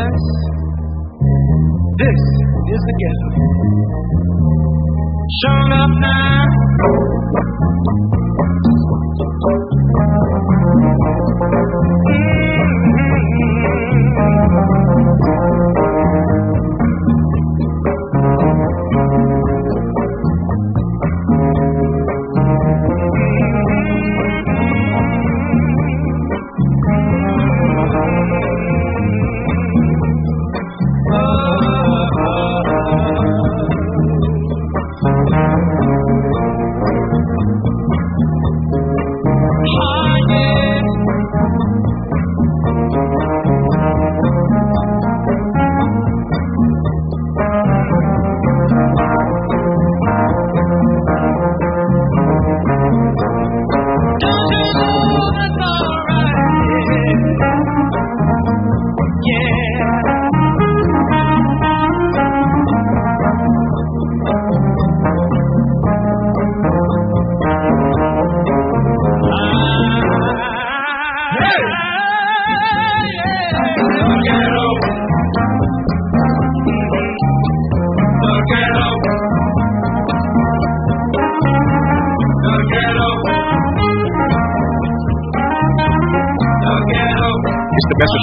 paradise. This is the ghetto. Showing up now.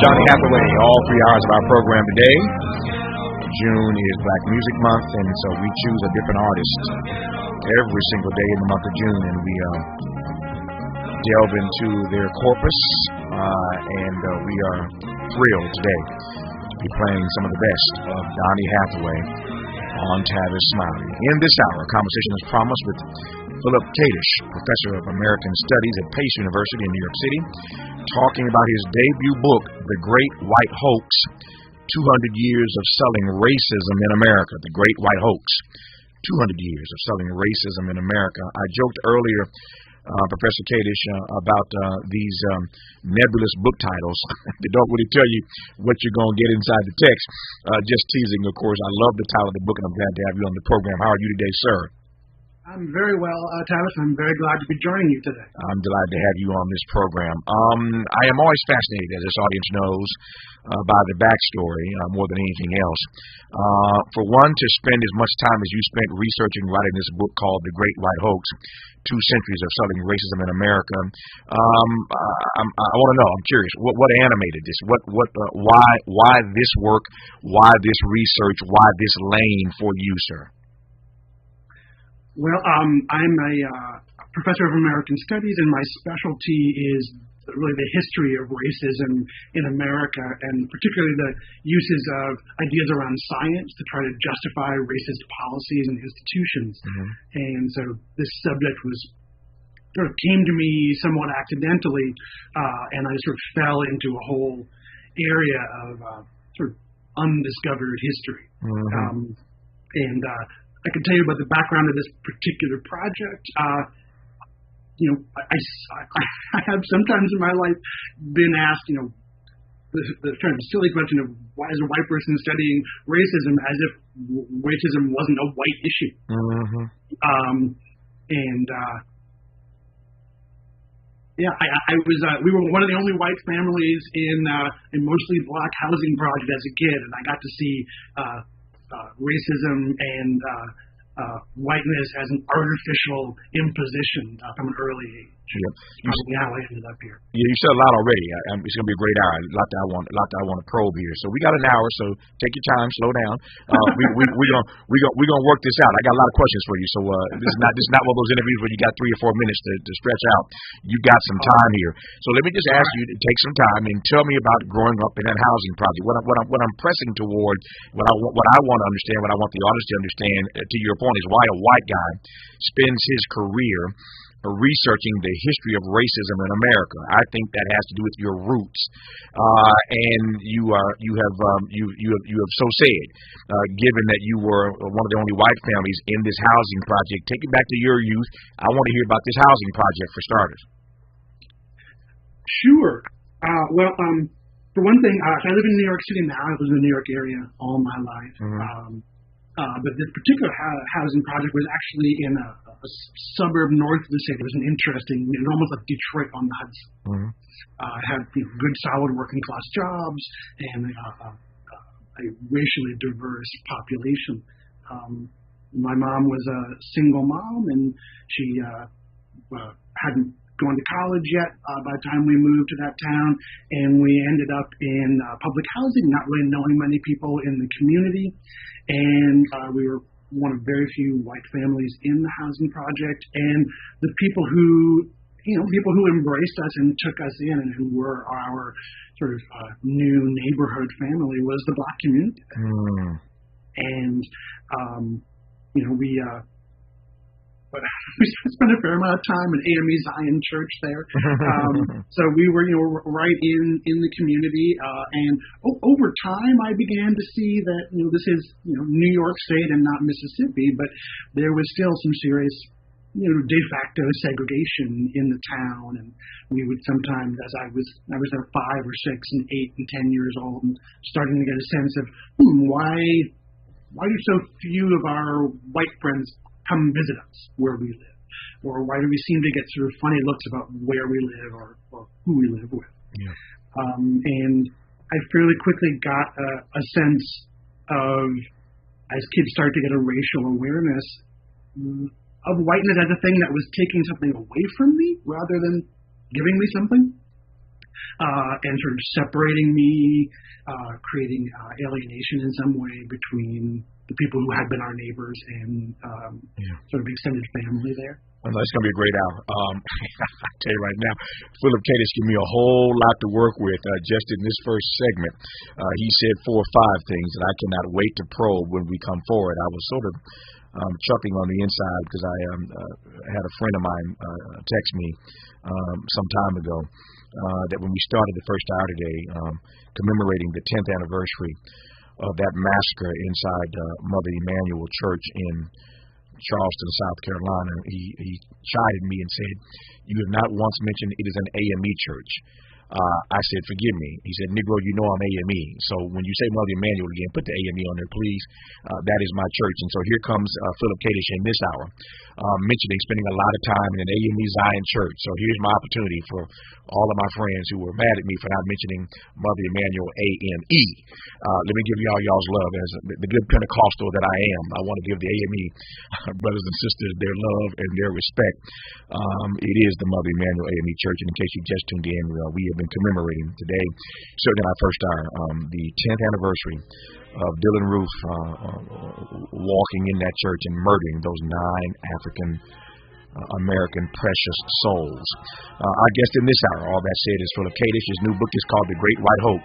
Johnny Hathaway, all 3 hours of our program today. June is Black Music Month, and so we choose a different artist every single day in the month of June, and we delve into their corpus, and we are thrilled today to be playing some of the best of Donny Hathaway on Tavis Smiley. In this hour, a conversation is promised with Philip Kadish, professor of American Studies at Pace University in New York City, talking about his debut book, The Great White Hoax, 200 Years of Selling Racism in America. The Great White Hoax, 200 Years of Selling Racism in America. I joked earlier, Professor Kadish, about these nebulous book titles that don't really tell you what you're going to get inside the text. Just teasing, of course. I love the title of the book, and I'm glad to have you on the program. How are you today, sir? I'm very well, Tavis. I'm very glad to be joining you today. I'm delighted to have you on this program. I am always fascinated, as this audience knows, by the backstory more than anything else. For one, to spend as much time as you spent researching, writing this book called The Great White Hoax, 2 centuries of selling racism in America. I want to know. I'm curious. What animated this? Why this work? Why this research? Why this lane for you, sir? Well, I'm a professor of American Studies, and my specialty is really the history of racism in America, and particularly the uses of ideas around science to try to justify racist policies and institutions. Mm-hmm. And so this subject sort of came to me somewhat accidentally, and I sort of fell into a whole area of sort of undiscovered history. Mm-hmm. I can tell you about the background of this particular project. I have sometimes in my life been asked, the kind of silly question of why is a white person studying racism, as if racism wasn't a white issue. Mm-hmm. We were one of the only white families in mostly black housing project as a kid, and I got to see racism and whiteness as an artificial imposition from an early age. Yep. How I ended up here. Yeah, you said a lot already. It's going to be a great hour. A lot that I want to probe here. So we got an hour. So take your time, slow down. We're gonna work this out. I got a lot of questions for you. So this is not one of those interviews where you got 3 or 4 minutes to stretch out. You got some time here. So let me just ask you to take some time and tell me about growing up in that housing project. What I'm pressing toward, what I want to understand, what I want the audience to understand, to your point, is why a white guy spends his career researching the history of racism in America. I think that has to do with your roots, and you have so said. Given that you were one of the only white families in this housing project, take it back to your youth. I want to hear about this housing project for starters. Sure. For one thing, I live in New York City now. I was in the New York area all my life. Mm-hmm. But this particular housing project was actually in a suburb north of the city. It was it was almost like Detroit on the Hudson. Mm-hmm. Had good, solid working class jobs and a racially diverse population. My mom was a single mom, and she hadn't gone to college yet by the time we moved to that town, and we ended up in public housing, not really knowing many people in the community, and we were one of very few white families in the housing project, and the people who embraced us and took us in and who were our sort of new neighborhood family was the Black community. And we spent a fair amount of time at AME Zion Church there. So we were, right in the community. And over time, I began to see that, this is, New York State and not Mississippi, but there was still some serious, de facto segregation in the town. And we would sometimes, as I was there 5 or 6 and 8 and 10 years old, and starting to get a sense of why do so few of our white friends come visit us where we live? Or why do we seem to get sort of funny looks about where we live or who we live with? Yeah. And I fairly quickly got a sense of, as kids start to get a racial awareness, of whiteness as a thing that was taking something away from me rather than giving me something, and sort of separating me, creating alienation in some way between the people who had been our neighbors and sort of extended family there. Well, it's going to be a great hour. I'll tell you right now, Philip Kadish gave me a whole lot to work with just in this first segment. He said 4 or 5 things that I cannot wait to probe when we come forward. I was sort of chuckling on the inside because I had a friend of mine text me some time ago that when we started the first hour today, commemorating the 10th anniversary of that massacre inside Mother Emanuel Church in Charleston, South Carolina, he chided me and said, "You have not once mentioned it is an AME church." I said, "Forgive me." He said, "Negro, you know I'm AME. So when you say Mother Emanuel again, put the AME on there, please. That is my church." And so here comes Philip Kadish in this hour, spending a lot of time in an AME Zion church. So here's my opportunity for all of my friends who were mad at me for not mentioning Mother Emanuel AME. Let me give y'all's love. As the good Pentecostal that I am, I want to give the AME brothers and sisters their love and their respect. It is the Mother Emanuel AME Church. And in case you just tuned in, we have been commemorating today, certainly our first hour, the 10th anniversary of Dylan Roof walking in that church and murdering those 9 African American precious souls. Our guest in this hour, all that said, is Philip Kadish. His new book is called The Great White Hoax,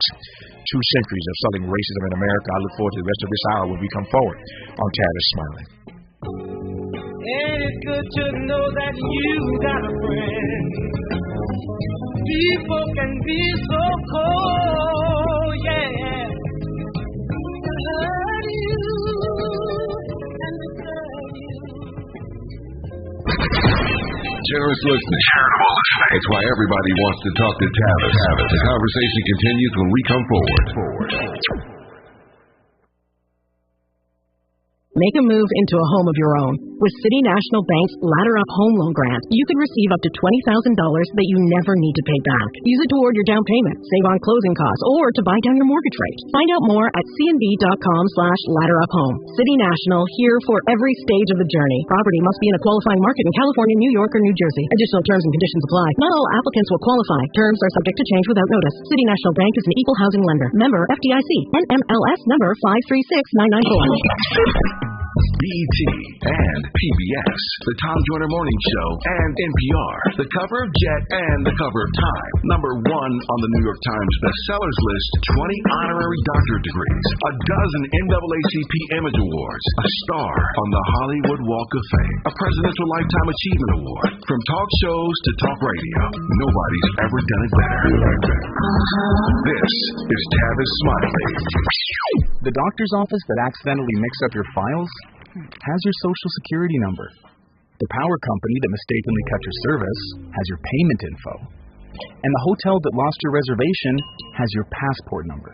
2 Centuries of Southern Racism in America. I look forward to the rest of this hour when we come forward on Tavis Smiley. And it's good to know that you got a friend. People can be so cold, yeah. Hurt you and betray you. Generous listening. That's why everybody wants to talk to Tavis. The conversation continues when we come forward. Make a move into a home of your own. With City National Bank's Ladder Up Home Loan Grant, you can receive up to $20,000 that you never need to pay back. Use it toward your down payment, save on closing costs, or to buy down your mortgage rate. Find out more at cnb.com/ladderuphome. City National, here for every stage of the journey. Property must be in a qualifying market in California, New York, or New Jersey. Additional terms and conditions apply. Not all applicants will qualify. Terms are subject to change without notice. City National Bank is an equal housing lender. Member FDIC. NMLS number 536994. BET and PBS, the Tom Joyner Morning Show, and NPR, the cover of Jet and the cover of Time. Number 1 on the New York Times bestsellers list, 20 honorary doctorate degrees, a dozen NAACP Image Awards, a star on the Hollywood Walk of Fame, a Presidential Lifetime Achievement Award. From talk shows to talk radio, nobody's ever done it better. This is Tavis Smiley. The doctor's office that accidentally mixed up your files has your social security number. The power company that mistakenly cut your service has your payment info. And the hotel that lost your reservation has your passport number.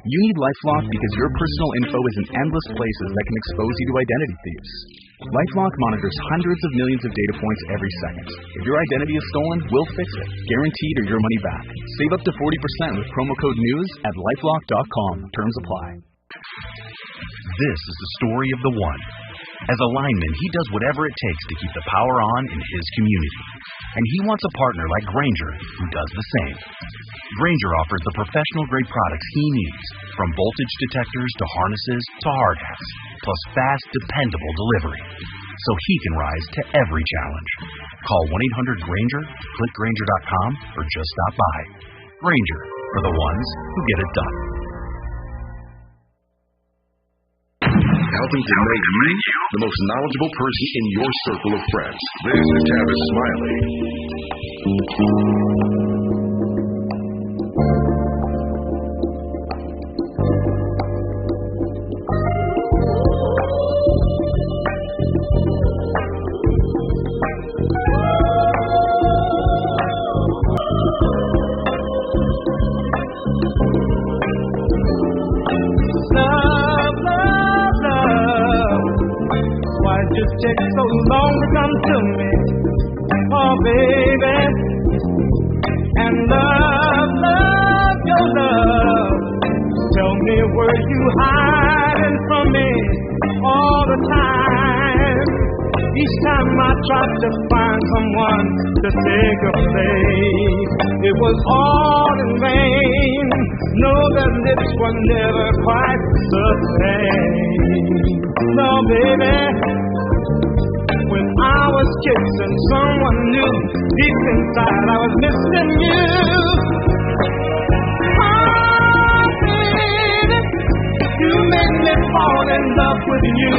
You need LifeLock because your personal info is in endless places that can expose you to identity thieves. LifeLock monitors hundreds of millions of data points every second. If your identity is stolen, we'll fix it. Guaranteed or your money back. Save up to 40% with promo code NEWS at LifeLock.com. Terms apply. This is the story of the one. As a lineman, he does whatever it takes to keep the power on in his community. And he wants a partner like Granger who does the same. Granger offers the professional-grade products he needs, from voltage detectors to harnesses to hard hats, plus fast, dependable delivery, so he can rise to every challenge. Call 1-800-GRANGER, click Granger.com, or just stop by. Granger, for the ones who get it done. Helping to make you the most knowledgeable person in your circle of friends. This is Tavis Smiley. Take so long to come to me, oh baby, and love, your love. Tell me, were you hiding from me all the time? Each time I tried to find someone to take a place, it was all in vain. No, the lips were never quite the same. No, baby. When I was kissing someone new, deep inside I was missing you. Oh, baby, you made me fall in love with you.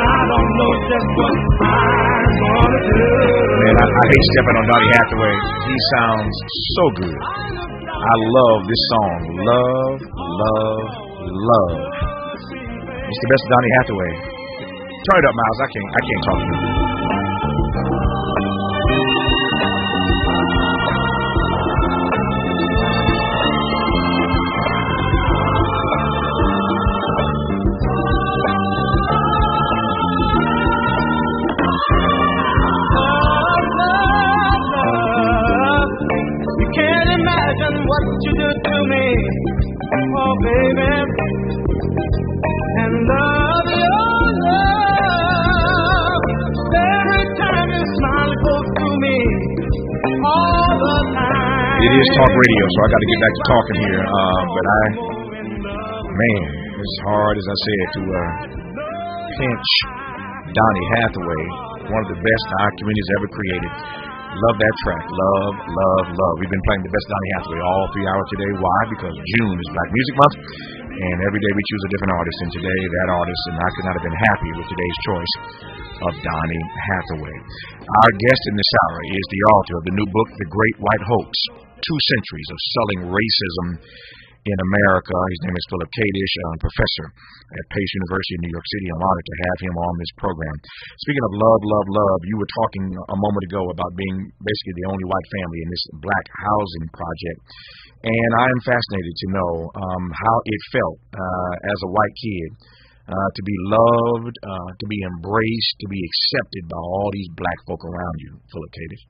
Now I don't know just what I'm gonna do. Man, I hate stepping on Donny Hathaway. He sounds so good. I love this song. Love, love, love. It's the best of Donny Hathaway. Turn it up, Miles. I can't talk to you. You can't imagine what you do to me, oh baby, and love your love. Every time you smile, it goes through me all the time. It is talk radio, so I got to get back to talking here. But man, it's hard, as I said, to pinch Donny Hathaway, one of the best our community's ever created. Love that track. Love, love, love. We've been playing the best Donny Hathaway all 3 hours today. Why? Because June is Black Music Month, and every day we choose a different artist. And today, that artist, and I could not have been happy with today's choice of Donny Hathaway. Our guest in this hour is the author of the new book, The Great White Hoax, 2 Centuries of Selling Racism in America. His name is Philip Kadish, professor at Pace University in New York City. I'm honored to have him on this program. Speaking of love, love, love, you were talking a moment ago about being basically the only white family in this black housing project. And I am fascinated to know how it felt as a white kid to be loved, to be embraced, to be accepted by all these black folk around you, Philip Kadish.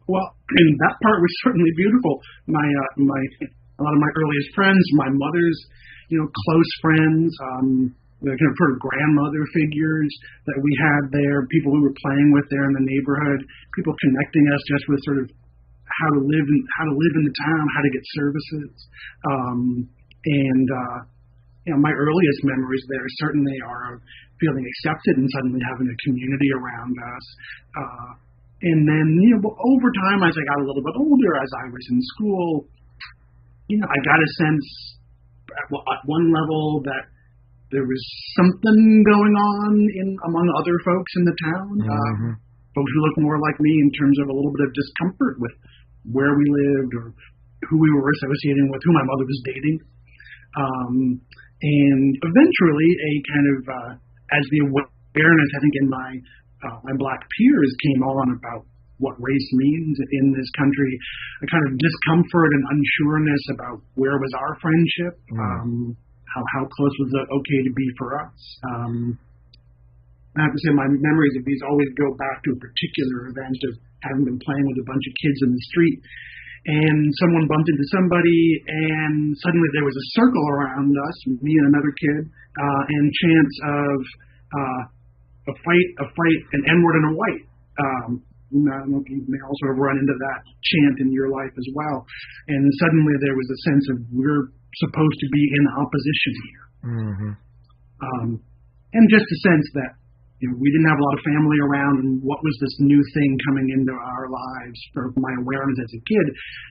Well, and that part was certainly beautiful. A lot of my earliest friends, my mother's, close friends, the kind of grandmother figures that we had there, people we were playing with there in the neighborhood, people connecting us just with sort of how to live in the town, how to get services, my earliest memories there certainly are of feeling accepted and suddenly having a community around us. And then, over time, as I got a little bit older, as I was in school, I got a sense at one level that there was something going on among other folks in the town, folks who looked more like me in terms of a little bit of discomfort with where we lived or who we were associating with, who my mother was dating. And eventually, a kind of, as the awareness, I think, in my black peers came on about what race means in this country, a kind of discomfort and unsureness about where was our friendship, how close was it okay to be for us. I have to say my memories of these always go back to a particular event of having been playing with a bunch of kids in the street and someone bumped into somebody, and suddenly there was a circle around us, me and another kid, and chants of a fight, an N-word and a white. You may also have run into that chant in your life as well. And suddenly there was a sense of we're supposed to be in opposition here. Mm-hmm. And just a sense that we didn't have a lot of family around, and what was this new thing coming into our lives for my awareness as a kid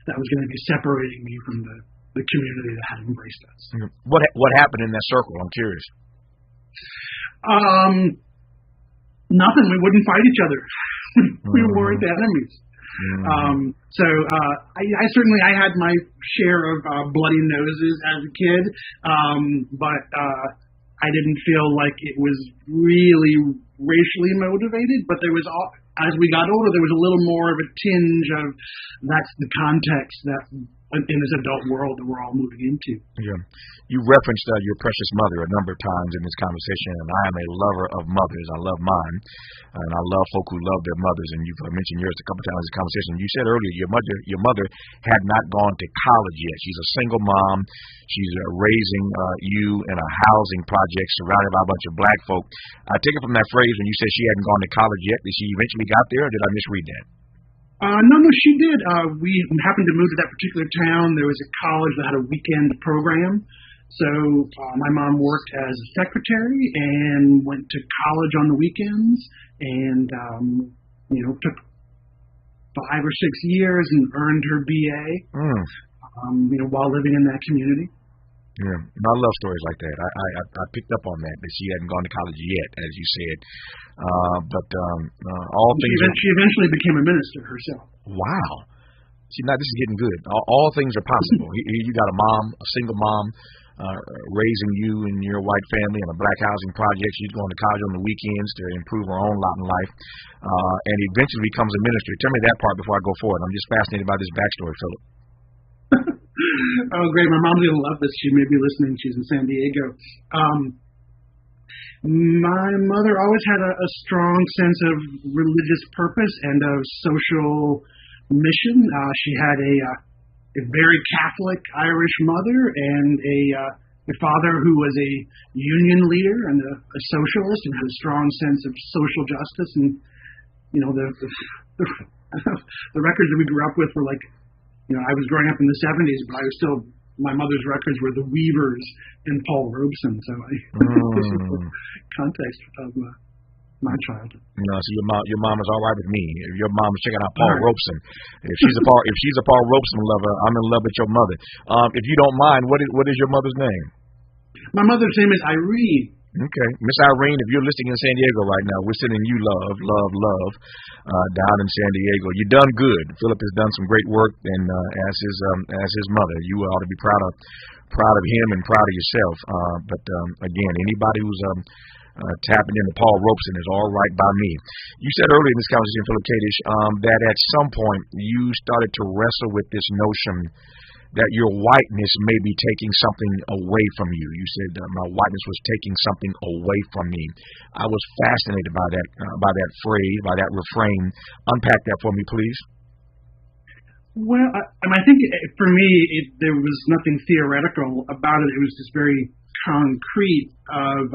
that was going to be separating me from the community that had embraced us. What happened in that circle? I'm curious. Nothing. We wouldn't fight each other. We weren't enemies. So I had my share of bloody noses as a kid, but I didn't feel like it was really racially motivated. But there was, as we got older, there was a little more of a tinge of that's the context that in this adult world that we're all moving into. Yeah. You referenced your precious mother a number of times in this conversation, and I am a lover of mothers. I love mine, and I love folk who love their mothers, and you've mentioned yours a couple of times in this conversation. You said earlier your mother had not gone to college yet. She's a single mom. She's raising you in a housing project surrounded by a bunch of black folk. I take it from that phrase when you said she hadn't gone to college yet, that she eventually got there, or did I misread that? No, she did. We happened to move to that particular town. There was a college that had a weekend program. So my mom worked as a secretary and went to college on the weekends and, took 5 or 6 years and earned her BA, while living in that community. Yeah, I love stories like that. I picked up on that she hadn't gone to college yet, as you said. But all things. She eventually became a minister herself. Wow. See, now this is getting good. All things are possible. You got a mom, a single mom, raising you and your white family in a black housing project. She's going to college on the weekends to improve her own lot in life, and eventually becomes a minister. Tell me that part before I go forward. I'm just fascinated by this backstory, Philip. Oh, great. My mom's going to love this. She may be listening. She's in San Diego. My mother always had a strong sense of religious purpose and of social mission. She had a very Catholic Irish mother and a father who was a union leader and a socialist and had a strong sense of social justice. And, the records that we grew up with were like, I was growing up in the 70s, but my mother's records were the Weavers and Paul Robeson. So this is the context of my childhood. So your mom is all right with me. If your mom is checking out Paul Robeson, if she's a Paul Robeson lover, I'm in love with your mother. If you don't mind, what is your mother's name? My mother's name is Irene. Okay. Miss Irene, if you're listening in San Diego right now, we're sending you love down in San Diego. You've done good. Philip has done some great work, and as his mother, you ought to be proud of him and proud of yourself. But again, anybody who's tapping into Paul Robeson is all right by me. You said earlier in this conversation, Philip Kadish, that at some point you started to wrestle with this notion that your whiteness may be taking something away from you. You said my whiteness was taking something away from me. I was fascinated by that phrase, by that refrain. Unpack that for me, please. Well, I think for me, there was nothing theoretical about it. It was just very concrete of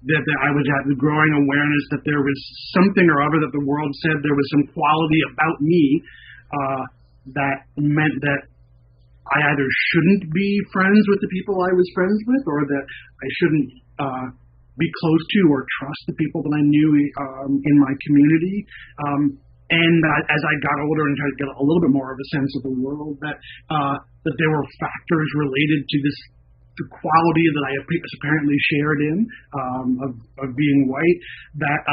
that I was at the growing awareness that there was something or other that the world said there was some quality about me that meant that I either shouldn't be friends with the people I was friends with, or that I shouldn't be close to or trust the people that I knew in my community. And as I got older and tried to get a little bit more of a sense of the world, that there were factors related to the quality that I apparently shared in of being white that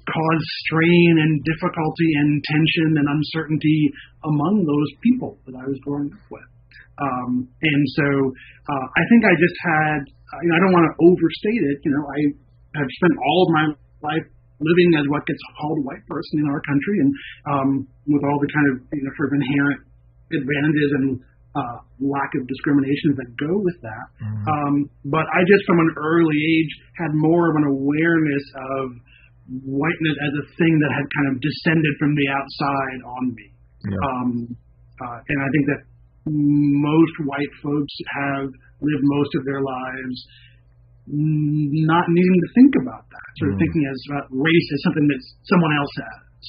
caused strain and difficulty and tension and uncertainty among those people that I was growing up with. And so I think I just had, I don't want to overstate it, I have spent all of my life living as what gets called a white person in our country, and with all the kind of sort of inherent advantages and lack of discrimination that go with that. But I just from an early age had more of an awareness of whiteness as a thing that had kind of descended from the outside on me. And I think that most white folks have lived most of their lives not needing to think about that, sort of thinking about race as something that someone else has,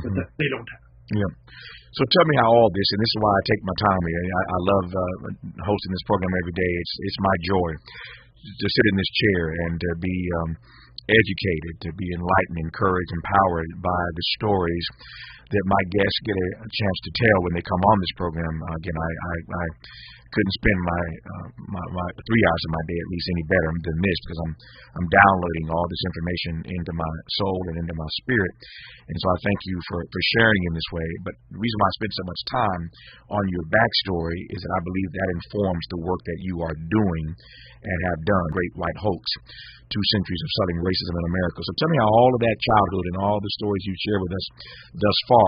but that they don't have. Yeah. So tell me how all this, and this is why I take my time here. I love hosting this program every day. It's my joy to sit in this chair and to be educated, to be enlightened, encouraged, empowered by the stories that my guests get a chance to tell when they come on this program. Again, I couldn't spend my 3 hours of my day at least any better than this, because I'm downloading all this information into my soul and into my spirit. And so I thank you for sharing in this way. But the reason why I spend so much time on your backstory is that I believe that informs the work that you are doing and have done. Great White Hoax, 2 centuries of Southern racism in America. So tell me how all of that childhood and all the stories you share with us thus far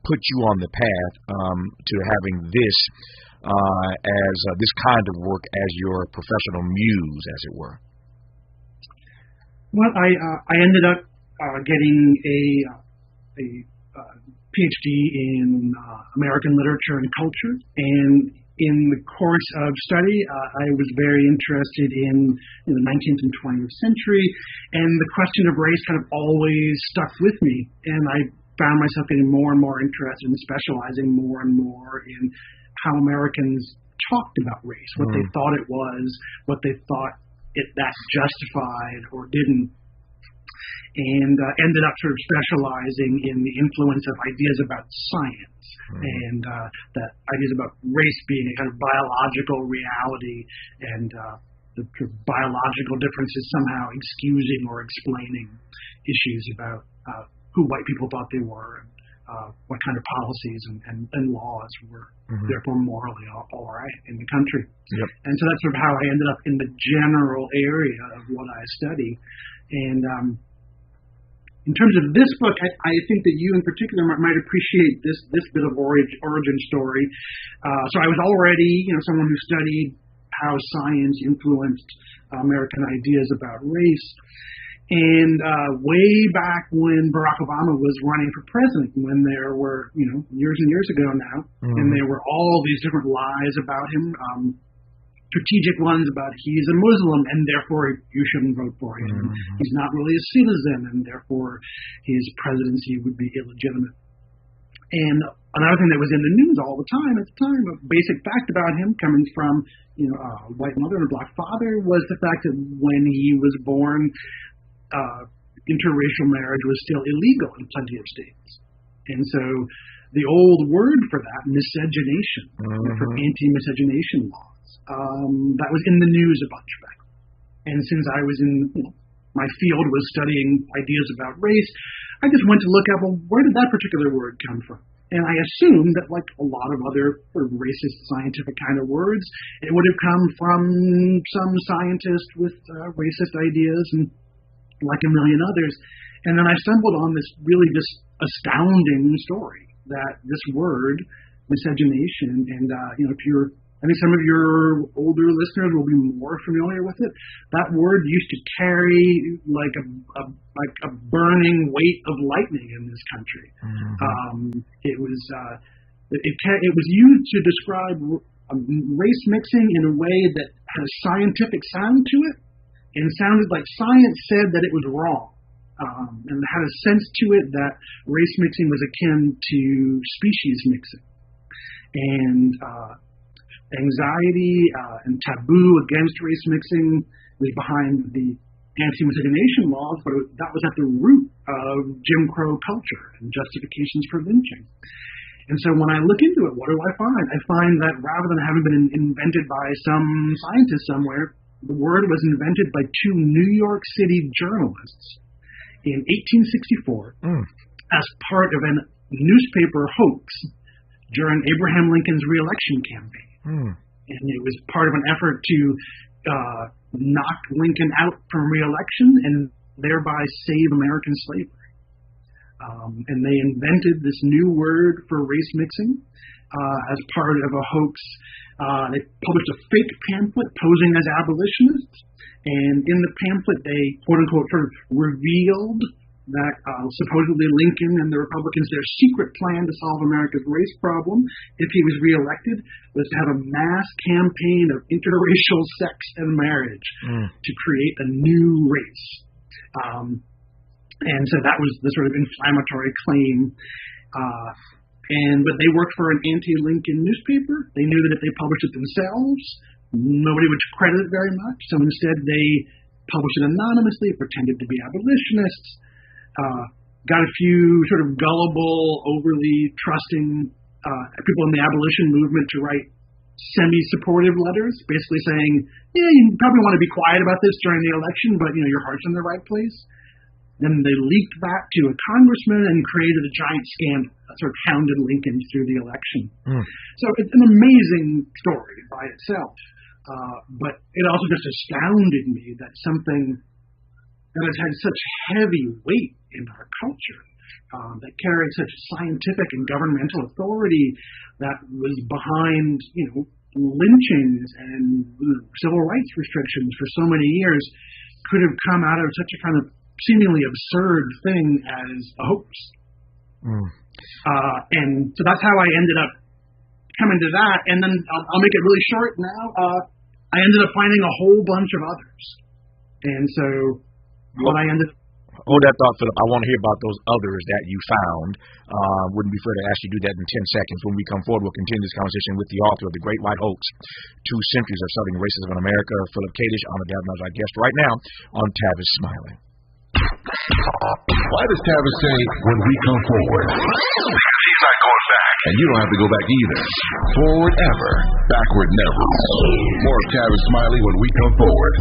put you on the path to having this as this kind of work as your professional muse, as it were. Well, I ended up getting a PhD in American literature and culture, and in the course of study, I was very interested in the 19th and 20th century, and the question of race kind of always stuck with me, and I found myself getting more and more interested in specializing more and more in how Americans talked about race, what they thought it was, what they thought that justified or didn't, and ended up sort of specializing in the influence of ideas about science and that ideas about race being a kind of biological reality, and the sort of biological differences somehow excusing or explaining issues about who white people thought they were, and what kind of policies and laws were therefore morally all right in the country. Yep. And so that's sort of how I ended up in the general area of what I study. And in terms of this book, I think that you in particular might appreciate this bit of origin story. So I was already someone who studied how science influenced American ideas about race. And way back when Barack Obama was running for president, when there were, years and years ago now, and there were all these different lies about him, strategic ones about he's a Muslim and therefore you shouldn't vote for him. He's not really a citizen and therefore his presidency would be illegitimate. And another thing that was in the news all the time at the time, a basic fact about him coming from a white mother and a black father, was the fact that when he was born, interracial marriage was still illegal in plenty of states. And so the old word for that, miscegenation, for anti-miscegenation laws, that was in the news a bunch back. And since I was in my field was studying ideas about race, I just went to look up, well, where did that particular word come from? And I assumed that, like a lot of other sort of racist scientific kind of words, it would have come from some scientist with racist ideas and like a million others. And then I stumbled on this really just astounding story that this word, miscegenation, and I think some of your older listeners will be more familiar with it. That word used to carry like a burning weight of lightning in this country. It was used to describe race mixing in a way that had a scientific sound to it, and sounded like science said that it was wrong, and had a sense to it that race mixing was akin to species mixing. And anxiety and taboo against race mixing was behind the anti-miscegenation laws, but that was at the root of Jim Crow culture and justifications for lynching. And so when I look into it, what do I find? I find that rather than having been invented by some scientist somewhere, the word was invented by 2 New York City journalists in 1864 as part of a newspaper hoax during Abraham Lincoln's re-election campaign. And it was part of an effort to knock Lincoln out from re-election and thereby save American slavery. And they invented this new word for race mixing as part of a hoax. They published a fake pamphlet posing as abolitionists, and in the pamphlet they, quote-unquote, sort of revealed that supposedly Lincoln and the Republicans, their secret plan to solve America's race problem, if he was reelected, was to have a mass campaign of interracial sex and marriage to create a new race. And so that was the sort of inflammatory claim. But they worked for an anti-Lincoln newspaper. They knew that if they published it themselves, nobody would credit it very much. So instead, they published it anonymously, pretended to be abolitionists, got a few sort of gullible, overly trusting people in the abolition movement to write semi-supportive letters, basically saying, yeah, you probably want to be quiet about this during the election, but your heart's in the right place. Then they leaked that to a congressman and created a giant scandal that sort of hounded Lincoln through the election. So it's an amazing story by itself. But it also just astounded me that something that has had such heavy weight in our culture, that carried such scientific and governmental authority, that was behind, lynchings and civil rights restrictions for so many years, could have come out of such a kind of seemingly absurd thing as a hoax. And so that's how I ended up coming to that. And then I'll make it really short now. I ended up finding a whole bunch of others. And so what I ended up... Hold that thought, Philip. I want to hear about those others that you found. Wouldn't be fair to ask you to do that in 10 seconds. When we come forward, we'll continue this conversation with the author of The Great White Hoax, 2 Centuries of Southern Racism in America, Philip Kadish, honored to have him as our guest right now on Tavis Smiley. Why does Tavis say, when we come forward? He's not going back. And you don't have to go back either. Forward ever, backward never. More of Tavis Smiley when we come forward.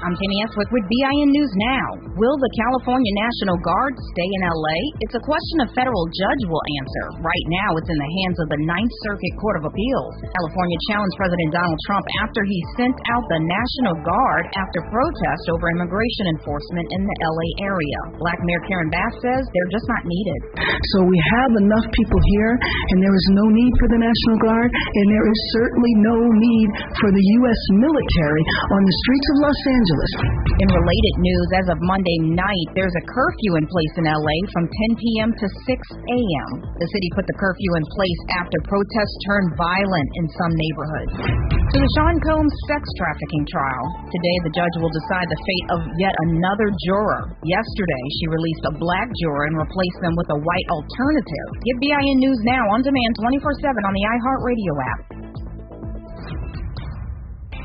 I'm Tammy Eswick with BIN News Now. Will the California National Guard stay in L.A.? It's a question a federal judge will answer. Right now, it's in the hands of the Ninth Circuit Court of Appeals. California challenged President Donald Trump after he sent out the National Guard after protest over immigration enforcement in the L.A. area. Black Mayor Karen Bass says they're just not needed. So we have enough people here, and there is no need for the National Guard, and there is certainly no need for the U.S. military on the streets of Los Angeles. In related news, as of Monday night, there's a curfew in place in L.A. from 10 p.m. to 6 a.m. The city put the curfew in place after protests turned violent in some neighborhoods. To the Sean Combs sex trafficking trial. Today, the judge will decide the fate of yet another juror. Yesterday, she released a black juror and replaced them with a white alternative. Get BIN News Now on demand 24/7 on the iHeartRadio app.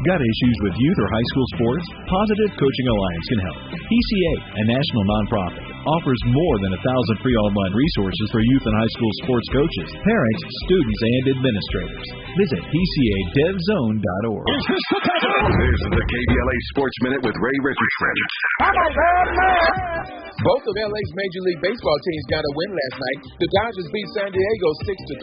Got issues with youth or high school sports? Positive Coaching Alliance can help. PCA, a national nonprofit, offers more than 1,000 free online resources for youth and high school sports coaches, parents, students, and administrators. Visit PCADevZone.org. This is the KBLA Sports Minute with Ray Richardson. Both of LA's Major League Baseball teams got a win last night. The Dodgers beat San Diego 6-3.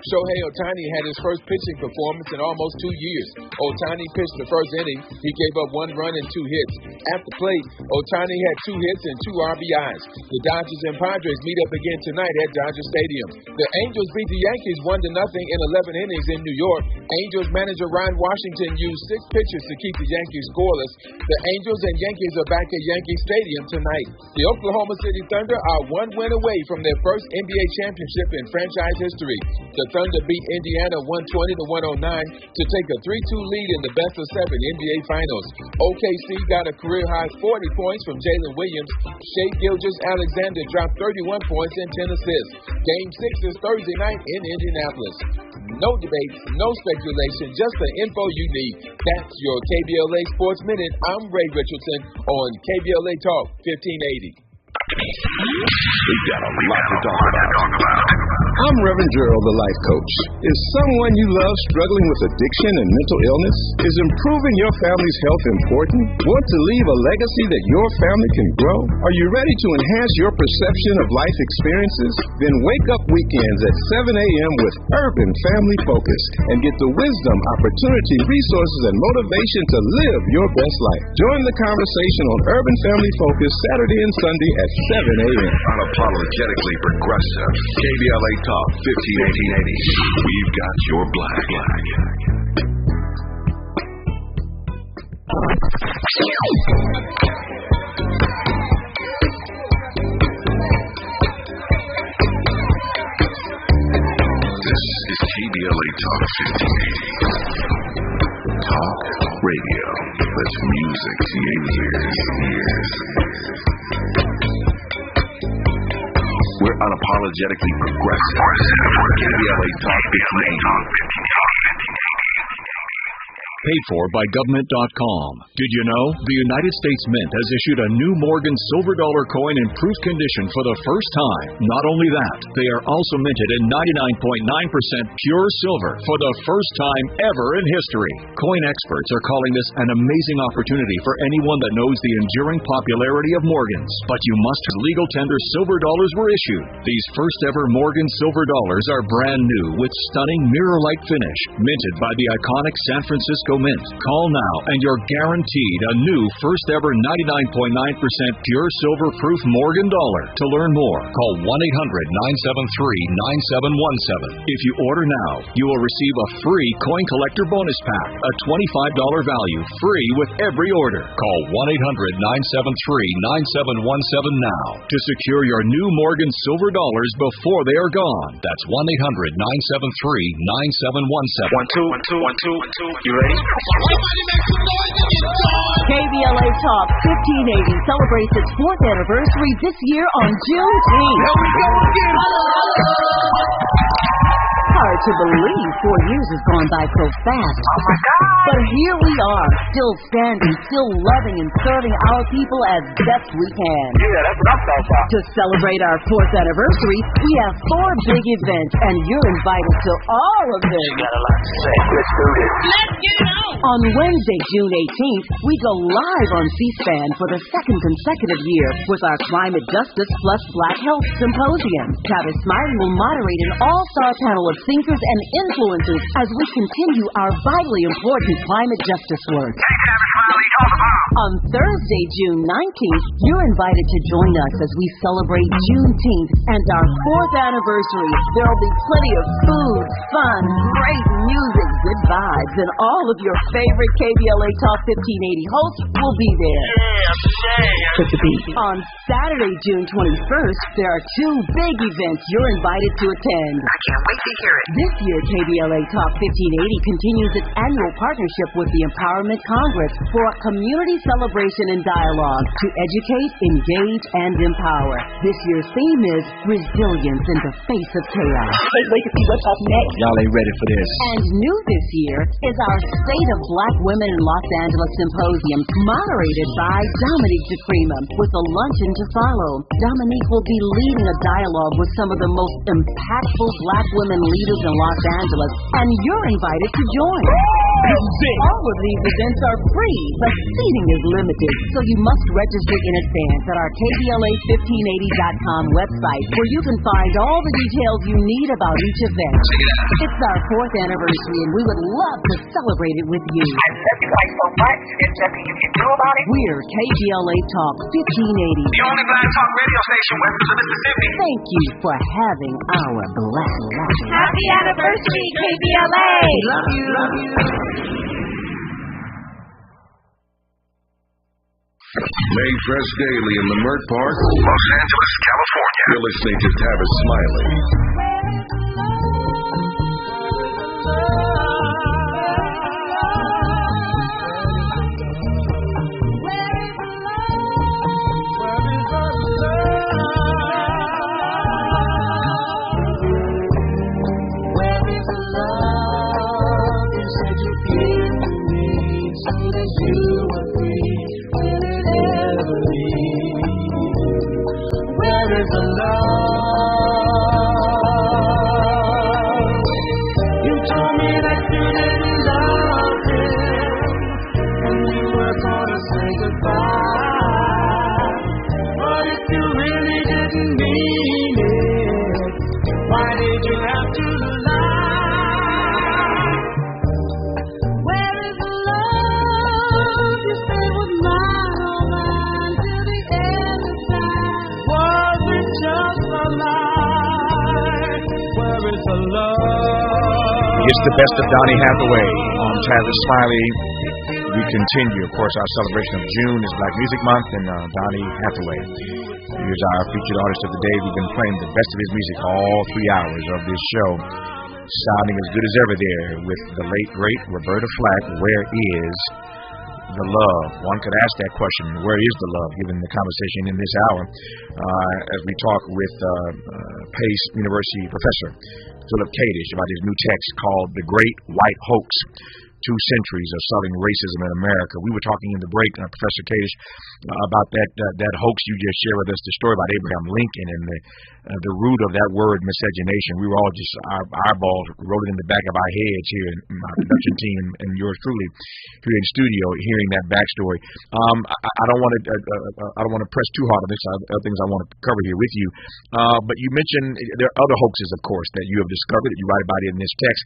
Shohei Ohtani had his first pitching performance in almost 2 years. Ohtani pitched the first inning. He gave up 1 run and 2 hits. At the plate, Ohtani had 2 hits and 2 RBIs. The Dodgers and Padres meet up again tonight at Dodger Stadium. The Angels beat the Yankees 1-0 in 11 innings in New York. Angels manager Ron Washington used 6 pitchers to keep the Yankees scoreless. The Angels and Yankees are back at Yankee Stadium tonight. The Oklahoma City Thunder are 1 win away from their first NBA championship in franchise history. The Thunder beat Indiana 120-109 to take a 3-2 lead in the best-of-7 NBA Finals. OKC got a career-high 40 points from Jalen Williams. Shai Gilgeous-Alexander dropped 31 points and 10 assists. Game 6 is Thursday night in Indianapolis. No debate, no speculation, just the info you need. That's your KBLA Sports Minute. I'm Ray Richardson on KBLA Talk 1580. We've got a lot to talk about. I'm Reverend Gerald, the life coach. Is someone you love struggling with addiction and mental illness? Is improving your family's health important? Want to leave a legacy that your family can grow? Are you ready to enhance your perception of life experiences? Then wake up weekends at 7 a.m. with Urban Family Focus and get the wisdom, opportunity, resources, and motivation to live your best life. Join the conversation on Urban Family Focus Saturday and Sunday at 7 a.m. Unapologetically progressive. KBLA Talk 1580. We've got your black. This is KBLA Talk 1580. Talk radio. That's music to your ears. We're unapologetically progressive. KBLA Talk 1580. Paid for by government.com. Did you know the United States Mint has issued a new Morgan silver dollar coin in proof condition for the first time? Not only that, they are also minted in 99.9% pure silver for the first time ever in history. Coin experts are calling this an amazing opportunity for anyone that knows the enduring popularity of Morgans. But you must have legal tender silver dollars were issued. These first ever Morgan silver dollars are brand new with stunning mirror-like finish, minted by the iconic San Francisco Mint. Call now and you're guaranteed a new first ever 99.9% pure silver proof Morgan dollar. To learn more, call 1-800-973-9717. If you order now, you will receive a free coin collector bonus pack, a $25 value, free with every order. Call 1-800-973-9717 now to secure your new Morgan silver dollars before they are gone. That's 1-800-973-9717. 1-2. You ready? KBLA Talk 1580 celebrates its 4th anniversary this year on Juneteenth. Here we go again. Hard to believe 4 years has gone by so fast. Oh my God. But here we are, still standing, still loving and serving our people as best we can. Yeah, that's what I'm talking about. To celebrate our 4th anniversary, we have 4 big events, and you're invited to all of them. You got a lot to say. Let's do this. Let's get it on! On Wednesday, June 18th, we go live on C-SPAN for the 2nd consecutive year with our Climate Justice plus Black Health Symposium. Tavis Smiley will moderate an all-star panel of thinkers and influencers as we continue our vitally important climate justice work. On Thursday, June 19th, you're invited to join us as we celebrate Juneteenth and our 4th anniversary. There'll be plenty of food, fun, great music, good vibes, and all of your favorite KBLA Talk 1580 hosts will be there. On Saturday, June 21st, there are 2 big events you're invited to attend. I can't wait to hear it. This year, KBLA Talk 1580 continues its annual partnership with the Empowerment Congress for a community celebration and dialogue to educate, engage, and empower. This year's theme is Resilience in the Face of Chaos. Can't wait to see what's up next. Y'all ain't ready for this. And new this year is our State of Black Women in Los Angeles Symposium, moderated by Dominique DeCrema, with a luncheon to follow. Dominique will be leading a dialogue with some of the most impactful Black women leaders in Los Angeles, and you're invited to join. All of these events are free, but seating is limited, so you must register in advance at our KBLA1580.com website, where you can find all the details you need about each event. It's our 4th anniversary, and we would love to celebrate it with you. I love you guys so much. It's nothing you can do about it. We're KBLA Talk 1580. The only black talk radio station west of the Mississippi. Thank you for having our Black Life. Happy anniversary, KBLA! Love you. Love you. May Fresh Daily in Leimert Park, Los Angeles, California. You're listening to Tavis Smiley. It's the best of Donny Hathaway on Tavis Smiley. We continue, of course, our celebration of June is Black Music Month, and Donnie Hathaway is our featured artist of the day. We've been playing the best of his music all 3 hours of this show, sounding as good as ever there with the late, great Roberta Flack. Where is the love? One could ask that question. Where is the love, given the conversation in this hour, as we talk with Pace University professor Philip Kadish about his new text called The Great White Hoax, 2 Centuries of Southern Racism in America. We were talking in the break, Professor Kadish, about that hoax you just shared with us, the story about Abraham Lincoln and the root of that word, miscegenation. We were all just, our eyeballs rolling in the back of our heads here, in my production team and yours truly here in studio, hearing that backstory. I don't want to press too hard on this. Other things I want to cover here with you. But you mentioned there are other hoaxes, of course, that you have discovered that you write about in this text.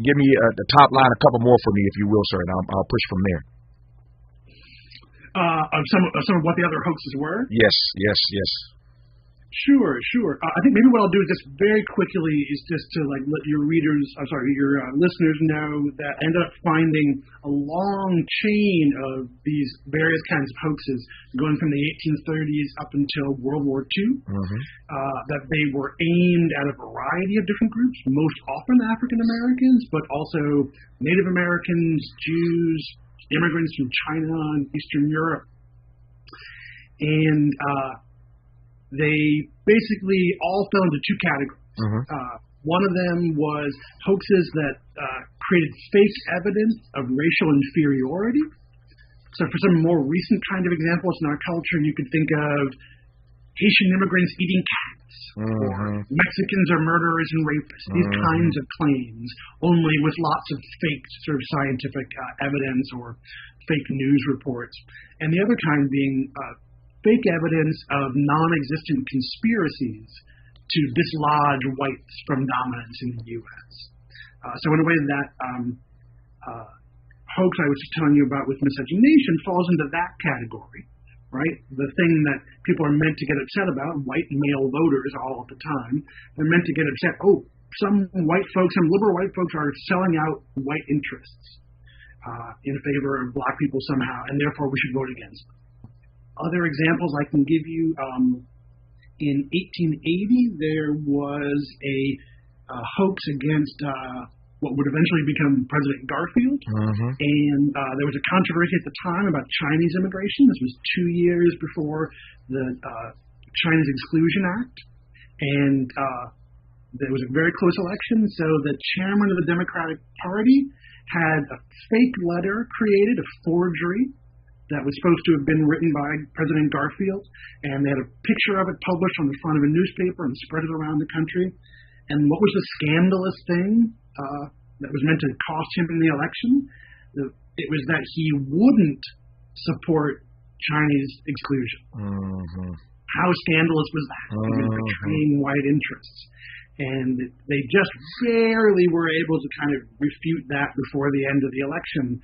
Give me the top line, a couple more for me, if you will, sir, and I'll push from there. Of some of what the other hoaxes were? Yes. Sure. I think maybe what I'll do is just very quickly is just to let your listeners know that I ended up finding a long chain of these various kinds of hoaxes going from the 1830s up until World War II, that they were aimed at a variety of different groups, most often African Americans, but also Native Americans, Jews, immigrants from China and Eastern Europe. And they basically all fell into 2 categories. One of them was hoaxes that created fake evidence of racial inferiority. So for some more recent kind of examples in our culture, you could think of Haitian immigrants eating cats, or Mexicans are murderers and rapists, these kinds of claims, only with lots of fake sort of scientific evidence or fake news reports. And the other kind being fake evidence of non-existent conspiracies to dislodge whites from dominance in the U.S. So in a way, that hoax I was just telling you about with miscegenation falls into that category, right? The thing that people are meant to get upset about, white male voters all of the time, they're meant to get upset, some white folks, some liberal white folks are selling out white interests in favor of black people somehow, and therefore we should vote against them. Other examples I can give you, in 1880, there was a hoax against what would eventually become President Garfield. And there was a controversy at the time about Chinese immigration. This was 2 years before the Chinese Exclusion Act. And there was a very close election, so the chairman of the Democratic Party had a fake letter created, a forgery, that was supposed to have been written by President Garfield, and they had a picture of it published on the front of a newspaper and spread it around the country. And what was the scandalous thing that was meant to cost him in the election? It was that he wouldn't support Chinese exclusion. How scandalous was that? He was betraying white interests. And they just barely were able to kind of refute that before the end of the election.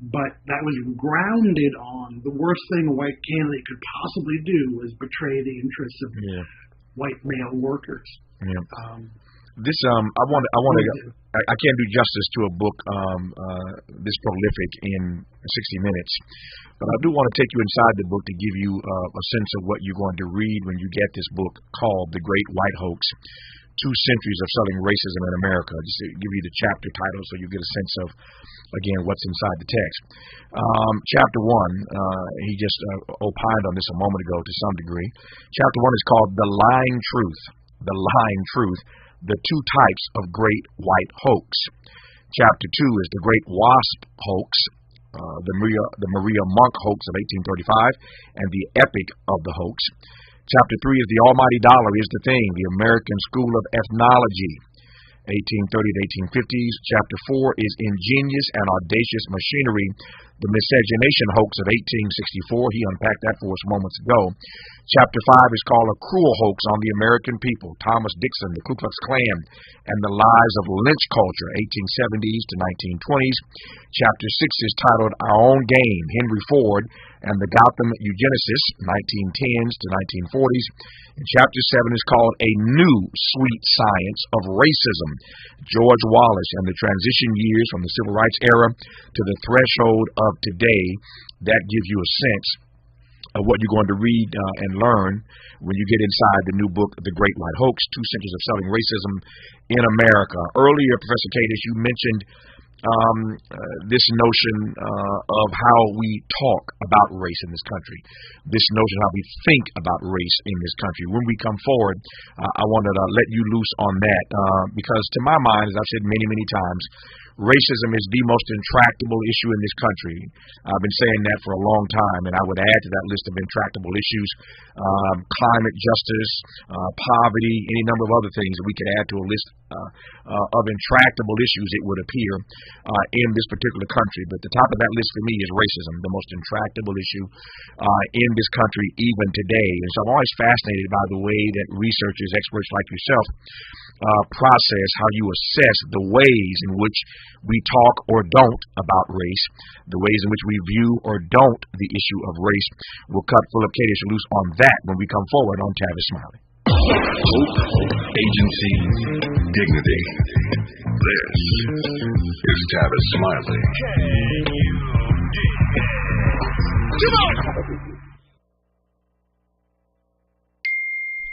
But that was grounded on the worst thing a white candidate could possibly do was betray the interests of white male workers. This I can't do justice to a book this prolific in 60 minutes, but I do want to take you inside the book to give you a sense of what you're going to read when you get this book called The Great White Hoax, 2 Centuries of Southern Racism in America. Just to give you the chapter title so you get a sense of, again, what's inside the text. Chapter 1, he just opined on this a moment ago to some degree. Chapter 1 is called The Lying Truth. The Lying Truth, the 2 types of Great White Hoax. Chapter 2 is The Great Wasp Hoax, the Maria Monk Hoax of 1835, and the Epic of the Hoax. Chapter 3 is The Almighty Dollar is the Thing, the American School of Ethnology, 1830 to 1850s. Chapter 4 is Ingenious and Audacious Machinery, The Miscegenation Hoax of 1864. He unpacked that for us moments ago. Chapter 5 is called A Cruel Hoax on the American People. Thomas Dixon, the Ku Klux Klan, and the Lies of Lynch Culture, 1870s to 1920s. Chapter 6 is titled Our Own Game, Henry Ford and the Gotham Eugenicists, 1910s to 1940s. And Chapter 7 is called A New Sweet Science of Racism, George Wallace and the Transition Years from the Civil Rights Era to the Threshold of Today. That gives you a sense of what you're going to read and learn when you get inside the new book, The Great White Hoax, 2 Centuries of Selling Racism in America. Earlier, Professor Kadish, you mentioned this notion of how we talk about race in this country, this notion of how we think about race in this country. When we come forward, I wanted to let you loose on that because to my mind, as I've said many, many times, racism is the most intractable issue in this country. I've been saying that for a long time, and I would add to that list of intractable issues climate justice, poverty, any number of other things that we could add to a list of intractable issues, it would appear, in this particular country. But the top of that list for me is racism, the most intractable issue in this country even today. And so I'm always fascinated by the way that researchers, experts like yourself, process how you assess the ways in which we talk or don't about race, the ways in which we view or don't the issue of race. We'll cut Philip Kadish loose on that when we come forward on Tavis Smiley. Hope, agency, dignity. This is Tavis Smiley.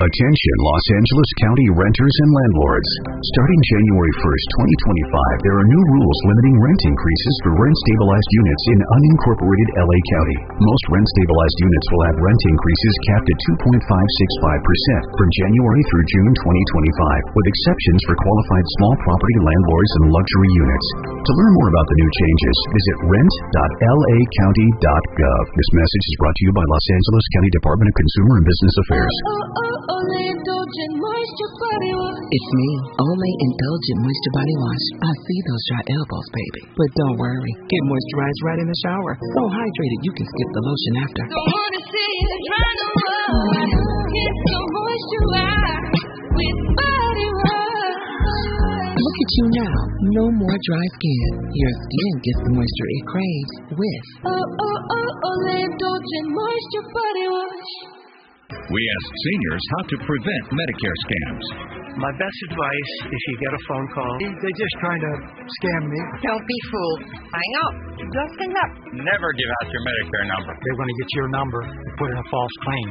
Attention Los Angeles County renters and landlords. Starting January 1st, 2025, there are new rules limiting rent increases for rent-stabilized units in unincorporated LA County. Most rent-stabilized units will have rent increases capped at 2.565% from January through June 2025, with exceptions for qualified small property landlords and luxury units. To learn more about the new changes, visit rent.lacounty.gov. This message is brought to you by Los Angeles County Department of Consumer and Business Affairs. It's me, Olay Indulgent Moisture Body Wash. I see those dry elbows, baby. But don't worry, get moisturized right in the shower. So hydrated you can skip the lotion after. Don't wanna see you dry no more. Get so moisturized with Body Wash. Look at you now, no more dry skin. Your skin gets the moisture it craves with Olay Indulgent Moisture Body Wash. We asked seniors how to prevent Medicare scams. My best advice, if you get a phone call, they're just trying to scam me. Don't be fooled. Hang up. Just hang up. Never give out your Medicare number. They're going to get your number and put in a false claim.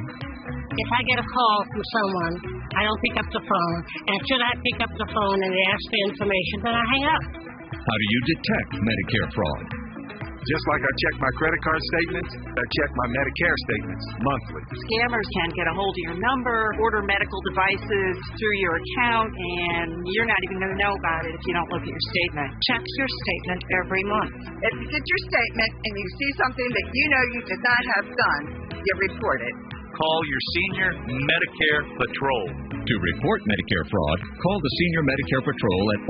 If I get a call from someone, I don't pick up the phone. And should I pick up the phone and they ask for information, then I hang up. How do you detect Medicare fraud? Just like I check my credit card statements, I check my Medicare statements monthly. Scammers can get a hold of your number, order medical devices through your account, and you're not even going to know about it if you don't look at your statement. Check your statement every month. If you get your statement and you see something that you know you did not have done, you report it. Call your Senior Medicare Patrol. To report Medicare fraud, call the Senior Medicare Patrol at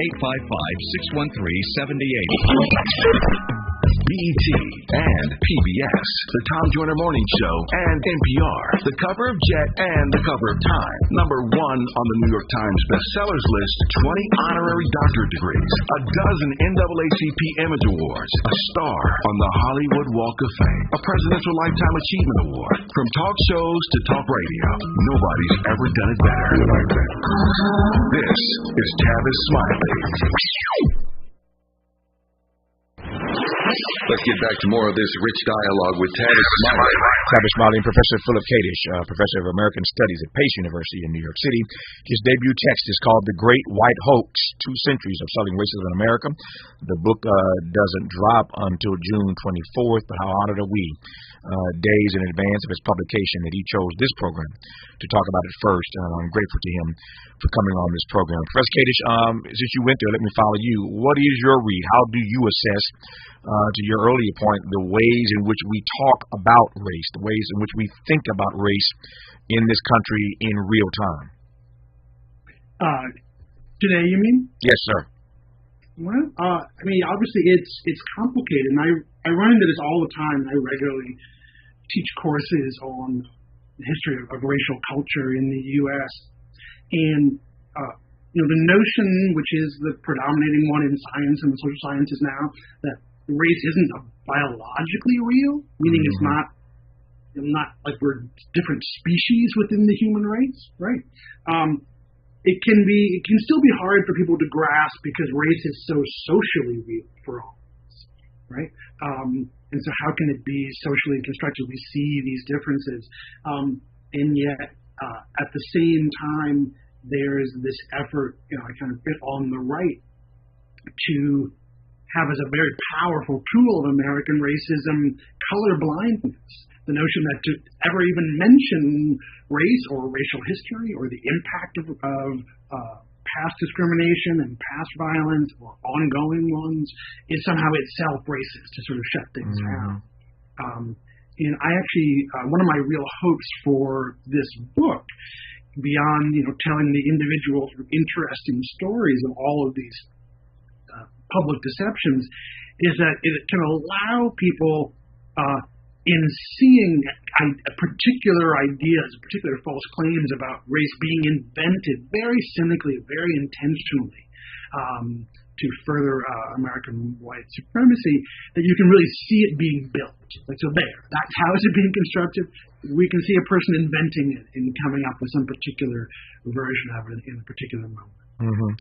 855-613-78. BET and PBS, the Tom Joyner Morning Show, and NPR, the cover of Jet and the cover of Time. Number 1 on the New York Times bestsellers list, 20 honorary doctorate degrees, a dozen NAACP Image Awards, a star on the Hollywood Walk of Fame, a Presidential Lifetime Achievement Award. From talk shows to talk radio, nobody's ever done it better. This is Tavis Smiley. Let's get back to more of this rich dialogue with Tavis Smiley. Tavis Smiley and Professor Philip Kadish, Professor of American Studies at Pace University in New York City. His debut text is called The Great White Hoax, 2 Centuries of Selling Racism in America. The book doesn't drop until June 24th, but how honored are we, days in advance of its publication, that he chose this program to talk about it first. I'm grateful to him for coming on this program. Professor Kadish, since you went there, let me follow you. What is your read? How do you assess, to your earlier point, the ways in which we talk about race, the ways in which we think about race in this country in real time? Today, you mean? Yes, sir. Well, I mean, obviously it's complicated, and I run into this all the time. I regularly teach courses on the history of racial culture in the U.S. And, the notion, which is the predominating one in science and the social sciences now, that race isn't biologically real, meaning it's not like we're different species within the human race, right? It can still be hard for people to grasp because race is so socially real for all of us, right? And so how can it be socially constructed? We see these differences, and yet at the same time, there's this effort, I kind of bit on the right, to have as a very powerful tool of American racism colorblindness. The notion that to ever even mention race or racial history or the impact of past discrimination and past violence or ongoing ones is somehow itself racist, to sort of shut things down. And I actually, one of my real hopes for this book, beyond telling the individual interesting stories of all of these public deceptions, is that it can allow people in seeing particular ideas, particular false claims about race being invented very cynically, very intentionally to further American white supremacy, that you can really see it being built. That's how is it being constructed. We can see a person inventing it and coming up with some particular version of it in a particular moment. Mm-hmm.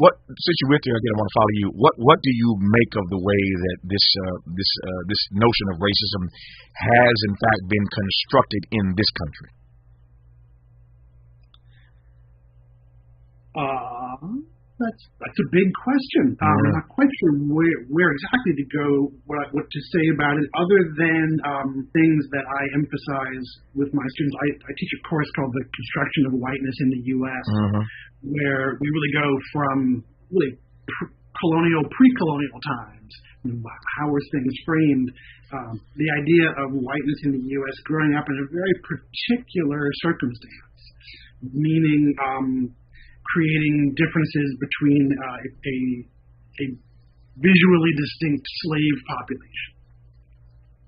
Since you're with me again, I want to follow you. What do you make of the way that this notion of racism has in fact been constructed in this country? That's a big question. I'm not quite sure where exactly to go, what to say about it, other than things that I emphasize with my students. I teach a course called The Construction of Whiteness in the U.S., where we really go from really pre-colonial times, how were things framed, the idea of whiteness in the U.S. growing up in a very particular circumstance, meaning creating differences between a visually distinct slave population,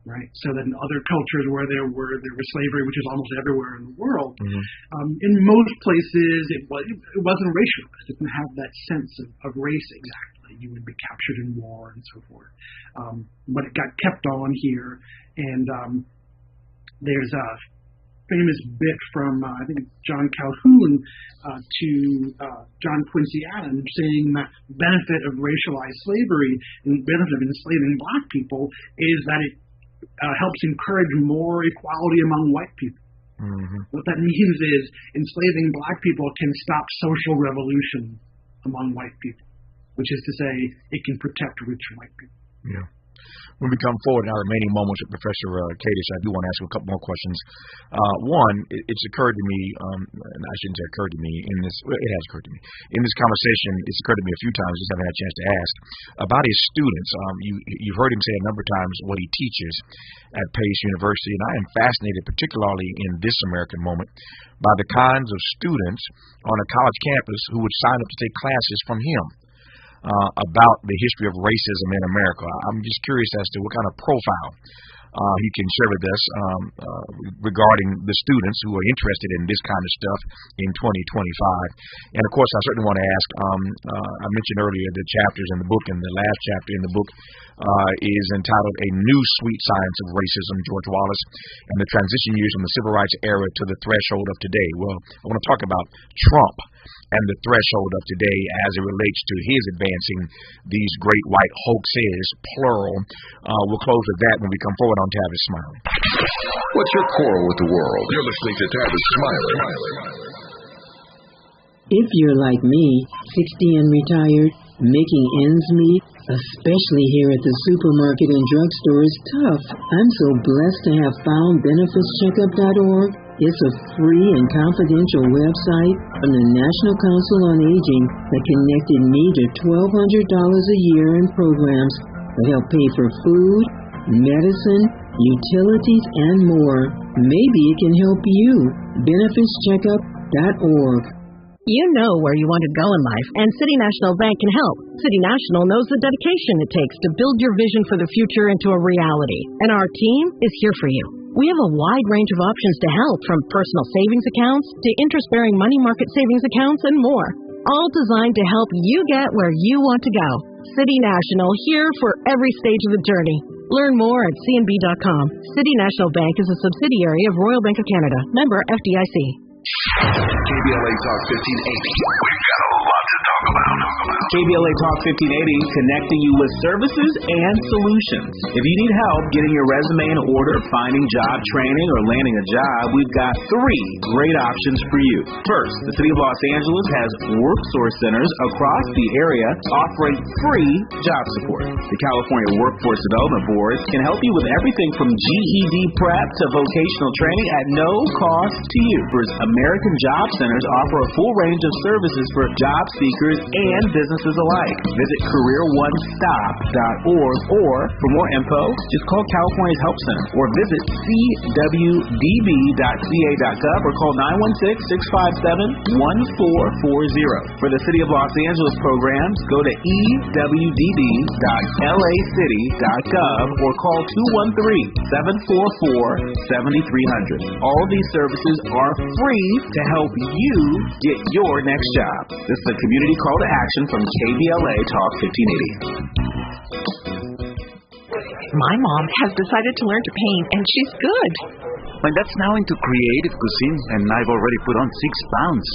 right? So that in other cultures where there was slavery, which is almost everywhere in the world, in most places it wasn't racialized. It didn't have that sense of race exactly. You would be captured in war and so forth. But it got kept on here, and there's a famous bit from, I think, John Calhoun to John Quincy Adams saying that benefit of racialized slavery and benefit of enslaving black people is that it helps encourage more equality among white people. What that means is enslaving black people can stop social revolution among white people, which is to say it can protect rich white people. Yeah. When we come forward in our remaining moments with Professor Kadish, I do want to ask you a couple more questions. One, it's occurred to me, and I shouldn't say occurred to me, it has occurred to me. In this conversation, it's occurred to me a few times, just haven't had a chance to ask, about his students. You've heard him say a number of times what he teaches at Pace University, and I am fascinated, particularly in this American moment, by the kinds of students on a college campus who would sign up to take classes from him. About the history of racism in America. I'm just curious as to what kind of profile he can share with us regarding the students who are interested in this kind of stuff in 2025. And of course, I certainly want to ask, I mentioned earlier the chapters in the book, and the last chapter in the book is entitled A New Sweet Science of Racism, George Wallace, and the Transition Years from the Civil Rights Era to the Threshold of Today. Well, I want to talk about Trump and the threshold of today as it relates to his advancing these great white hoaxes, plural. We'll close with that when we come forward on Tavis Smiley. What's your quarrel with the world? You're listening to Tavis Smiley. If you're like me, 60 and retired, making ends meet, especially here at the supermarket and drugstore, is tough. I'm so blessed to have found benefitscheckup.org. It's a free and confidential website from the National Council on Aging that connected me to $1,200 a year in programs that help pay for food, medicine, utilities, and more. Maybe it can help you. benefitscheckup.org. You know where you want to go in life, and City National Bank can help. City National knows the dedication it takes to build your vision for the future into a reality, and our team is here for you. We have a wide range of options to help, from personal savings accounts to interest-bearing money market savings accounts and more, all designed to help you get where you want to go. City National, here for every stage of the journey. Learn more at cnb.com. City National Bank is a subsidiary of Royal Bank of Canada. Member FDIC. KBLA Talk 1580. We've got a lot to talk about. KBLA Talk 1580, connecting you with services and solutions. If you need help getting your resume in order, finding job training, or landing a job, we've got 3 great options for you. First, the City of Los Angeles has work source centers across the area offering free job support. The California Workforce Development Board can help you with everything from GED prep to vocational training at no cost to you. American Job Centers offer a full range of services for job seekers and businesses alike. Visit careeronestop.org, or for more info, just call California's Help Center or visit cwdb.ca.gov or call 916-657-1440. For the City of Los Angeles programs, go to ewd.lacity.gov or call 213-744-7300. All of these services are free to help you get your next job. This is a community call to action from KBLA Talk 1580. My mom has decided to learn to paint, and she's good. My dad's now into creative cuisine, and I've already put on 6 pounds.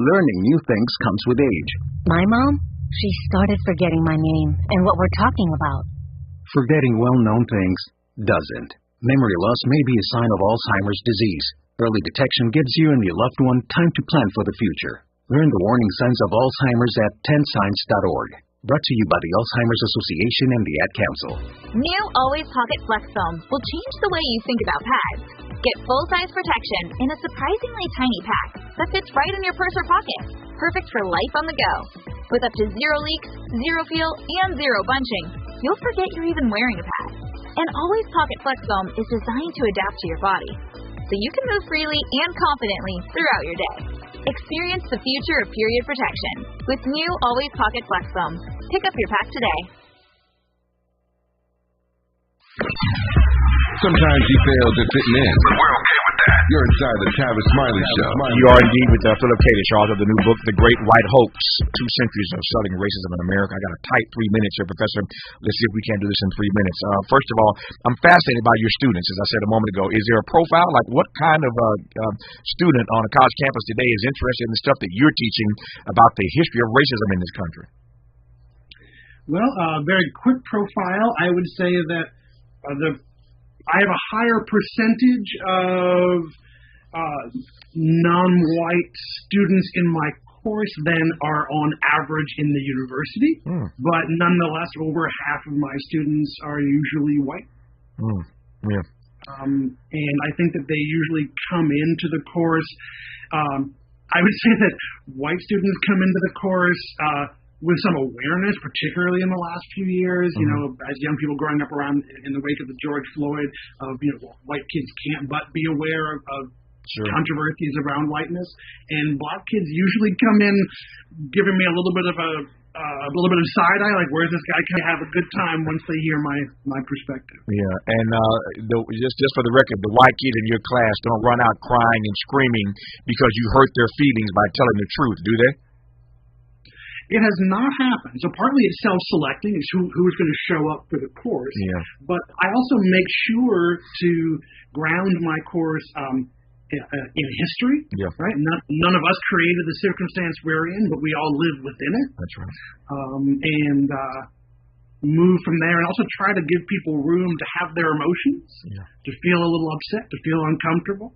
Learning new things comes with age. My mom, she started forgetting my name and what we're talking about. Forgetting well-known things doesn't. Memory loss may be a sign of Alzheimer's disease. Early detection gives you and your loved one time to plan for the future. Learn the warning signs of Alzheimer's at 10signs.org. Brought to you by the Alzheimer's Association and the Ad Council. New Always Pocket Flex Foam will change the way you think about pads. Get full-size protection in a surprisingly tiny pack that fits right in your purse or pocket. Perfect for life on the go. With up to 0 leaks, 0 feel, and 0 bunching, you'll forget you're even wearing a pad. And Always Pocket Flex Foam is designed to adapt to your body, so you can move freely and confidently throughout your day. Experience the future of period protection with new Always Pocket Flex Foam. Pick up your pack today. Sometimes you fail to fit in. But we're okay with that. You're inside the Tavis Smiley Show. You are indeed with Philip Kadish, author of the new book, The Great White Hoax, 2 Centuries of Southern Racism in America. I got a tight 3 minutes here, Professor. Let's see if we can do this in 3 minutes. First of all, I'm fascinated by your students, as I said a moment ago. Is there a profile? Like, what kind of student on a college campus today is interested in the stuff that you're teaching about the history of racism in this country? Well, very quick profile. I would say that I have a higher percentage of non-white students in my course than are on average in the university, but nonetheless, over half of my students are usually white. Yeah. And I think that they usually come into the course. I would say that white students come into the course with some awareness, particularly in the last few years, you know, as young people growing up around in the wake of the George Floyd, white kids can't but be aware of controversies around whiteness, and black kids usually come in giving me a little bit of side eye, like, where's this guy? Can I have a good time once they hear my perspective? Yeah, and just for the record, the white kids in your class don't run out crying and screaming because you hurt their feelings by telling the truth, do they? It has not happened. So partly it's self-selecting. It's who is going to show up for the course. Yeah. But I also make sure to ground my course in history. Yeah. Right? None of us created the circumstance we're in, but we all live within it. That's right. And move from there, and also try to give people room to have their emotions, to feel a little upset, to feel uncomfortable,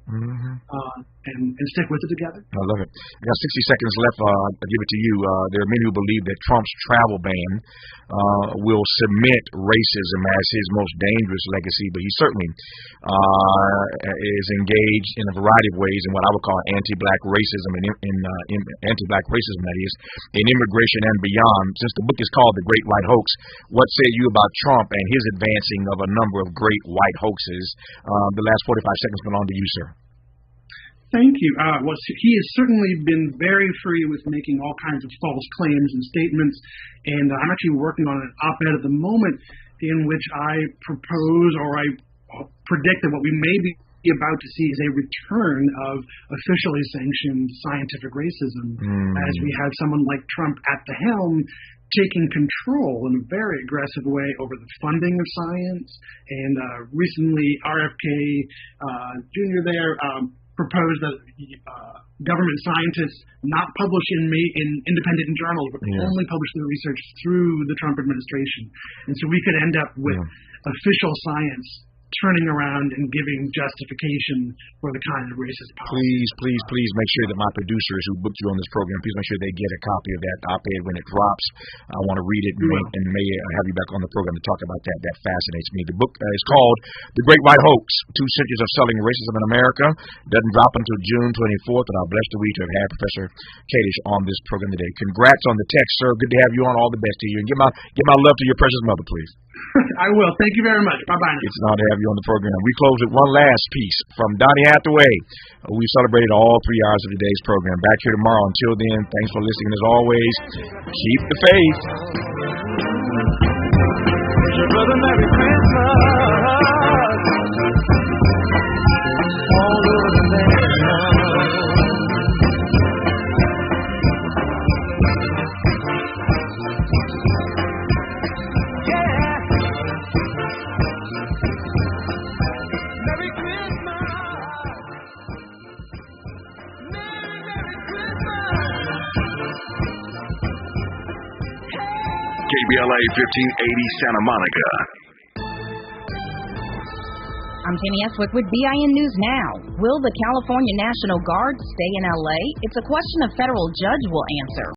and stick with it together. I love it. We got 60 seconds left. I'll give it to you. There are many who believe that Trump's travel ban will cement racism as his most dangerous legacy, but he certainly is engaged in a variety of ways in what I would call anti-black racism, in anti-black racism, that is, in immigration and beyond. Since the book is called The Great White Hoax, what say you about Trump and his advancing of a number of great white hoaxes? The last 45 seconds belong to you, sir. Thank you. Well, he has certainly been very free with making all kinds of false claims and statements, and I'm actually working on an op-ed at the moment in which I propose or I predict that what we may be about to see is a return of officially sanctioned scientific racism, as we have someone like Trump at the helm taking control in a very aggressive way over the funding of science. And recently, RFK Jr. there proposed that government scientists not publish in independent journals, but only publish their research through the Trump administration. And so we could end up with official science turning around and giving justification for the kind of racist policy. Please make sure that my producers who booked you on this program, please make sure they get a copy of that op-ed when it drops. I want to read it and may have you back on the program to talk about that. That fascinates me. The book is called The Great White Hoax, 2 Centuries of Selling Racism in America. It doesn't drop until June 24th, and I'm blessed to have had Professor Kadish on this program today. Congrats on the text, sir. Good to have you on. All the best to you. And give my love to your precious mother, please. I will. Thank you very much. Bye-bye. It's an honor to have you on the program. We close with one last piece from Donny Hathaway. We celebrated all 3 hours of today's program. Back here tomorrow. Until then, thanks for listening. As always, keep the faith. Brother, Merry Christmas. All over the land. KBLA 1580 Santa Monica. I'm Tammy Eswick with BIN News Now. Will the California National Guard stay in LA? It's a question a federal judge will answer.